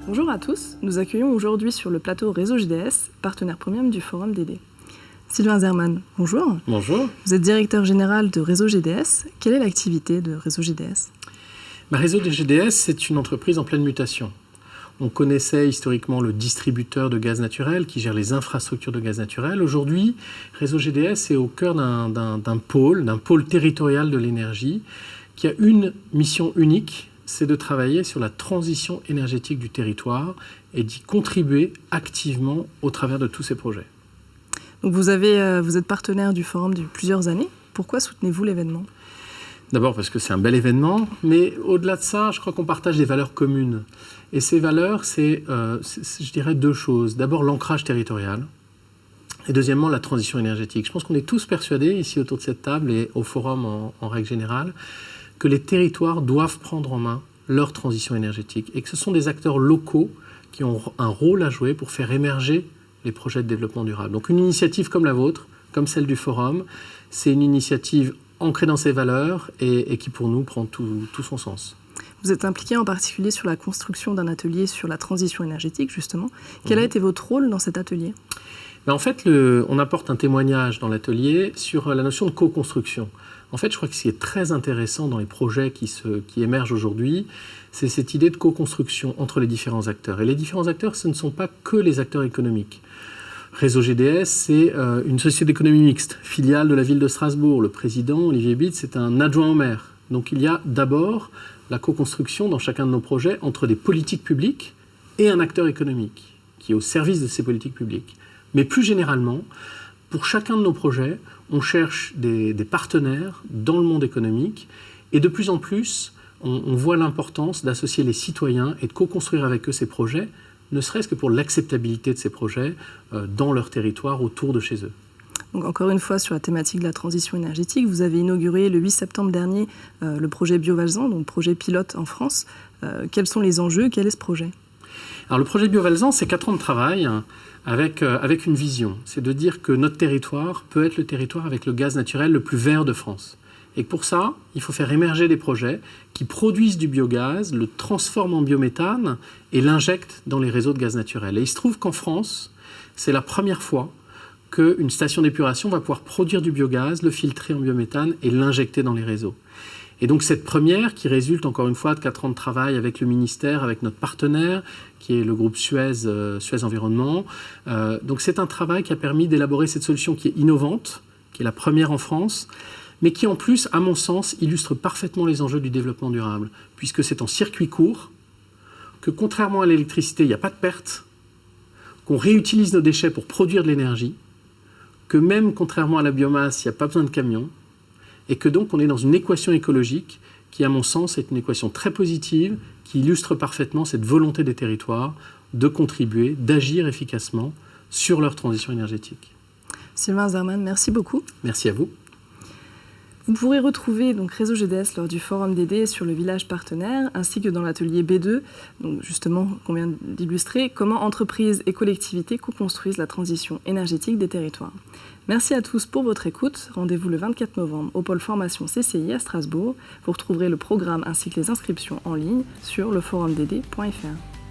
Bonjour à tous, nous accueillons aujourd'hui sur le plateau Réseau GDS, partenaire premium du Forum DD. Sylvain Zerman, bonjour. Bonjour. Vous êtes directeur général de Réseau GDS. Quelle est l'activité de Réseau GDS ? Réseau GDS, c'est une entreprise en pleine mutation. On connaissait historiquement le distributeur de gaz naturel qui gère les infrastructures de gaz naturel. Aujourd'hui, Réseau GDS est au cœur d'un pôle territorial de l'énergie qui a une mission unique, c'est de travailler sur la transition énergétique du territoire et d'y contribuer activement au travers de tous ces projets. Donc vous êtes partenaire du Forum depuis plusieurs années. Pourquoi soutenez-vous l'événement ? D'abord parce que c'est un bel événement, mais au-delà de ça, je crois qu'on partage des valeurs communes. Et ces valeurs, c'est je dirais, deux choses. D'abord, l'ancrage territorial. Et deuxièmement, la transition énergétique. Je pense qu'on est tous persuadés, ici autour de cette table et au Forum en règle générale, que les territoires doivent prendre en main leur transition énergétique et que ce sont des acteurs locaux qui ont un rôle à jouer pour faire émerger les projets de développement durable. Donc une initiative comme la vôtre, comme celle du Forum, c'est une initiative ancrée dans ses valeurs et qui pour nous prend tout son sens. Vous êtes impliqué en particulier sur la construction d'un atelier sur la transition énergétique, justement. Quel a été votre rôle dans cet atelier ? En fait, on apporte un témoignage dans l'atelier sur la notion de co-construction. En fait, je crois que ce qui est très intéressant dans les projets qui émergent aujourd'hui, c'est cette idée de co-construction entre les différents acteurs. Et les différents acteurs, ce ne sont pas que les acteurs économiques. Réseau GDS, c'est une société d'économie mixte, filiale de la ville de Strasbourg. Le président, Olivier Bitz, c'est un adjoint au maire. Donc il y a d'abord la co-construction dans chacun de nos projets entre des politiques publiques et un acteur économique qui est au service de ces politiques publiques. Mais plus généralement, pour chacun de nos projets, on cherche des partenaires dans le monde économique et de plus en plus, on voit l'importance d'associer les citoyens et de co-construire avec eux ces projets, ne serait-ce que pour l'acceptabilité de ces projets dans leur territoire, autour de chez eux. Donc encore une fois, sur la thématique de la transition énergétique, vous avez inauguré le 8 septembre dernier le projet Biovalsan, donc projet pilote en France. Quels sont les enjeux ? Quel est ce projet ? Alors le projet Biovalsan, c'est 4 ans de travail avec une vision. C'est de dire que notre territoire peut être le territoire avec le gaz naturel le plus vert de France. Et que pour ça, il faut faire émerger des projets qui produisent du biogaz, le transforment en biométhane et l'injectent dans les réseaux de gaz naturel. Et il se trouve qu'en France, c'est la première fois qu'une station d'épuration va pouvoir produire du biogaz, le filtrer en biométhane et l'injecter dans les réseaux. Et donc cette première, qui résulte encore une fois de 4 ans de travail avec le ministère, avec notre partenaire, qui est le groupe Suez Environnement, donc c'est un travail qui a permis d'élaborer cette solution qui est innovante, qui est la première en France, mais qui en plus, à mon sens, illustre parfaitement les enjeux du développement durable, puisque c'est en circuit court, que contrairement à l'électricité, il n'y a pas de perte, qu'on réutilise nos déchets pour produire de l'énergie, que même contrairement à la biomasse, il n'y a pas besoin de camions, et que donc on est dans une équation écologique qui, à mon sens, est une équation très positive, qui illustre parfaitement cette volonté des territoires de contribuer, d'agir efficacement sur leur transition énergétique. Sylvain Zerman, merci beaucoup. Merci à vous. Vous pourrez retrouver donc Réseau GDS lors du Forum DD sur le village partenaire, ainsi que dans l'atelier B2, donc justement qu'on vient d'illustrer, comment entreprises et collectivités co-construisent la transition énergétique des territoires. Merci à tous pour votre écoute. Rendez-vous le 24 novembre au pôle formation CCI à Strasbourg. Vous retrouverez le programme ainsi que les inscriptions en ligne sur leforumdd.fr.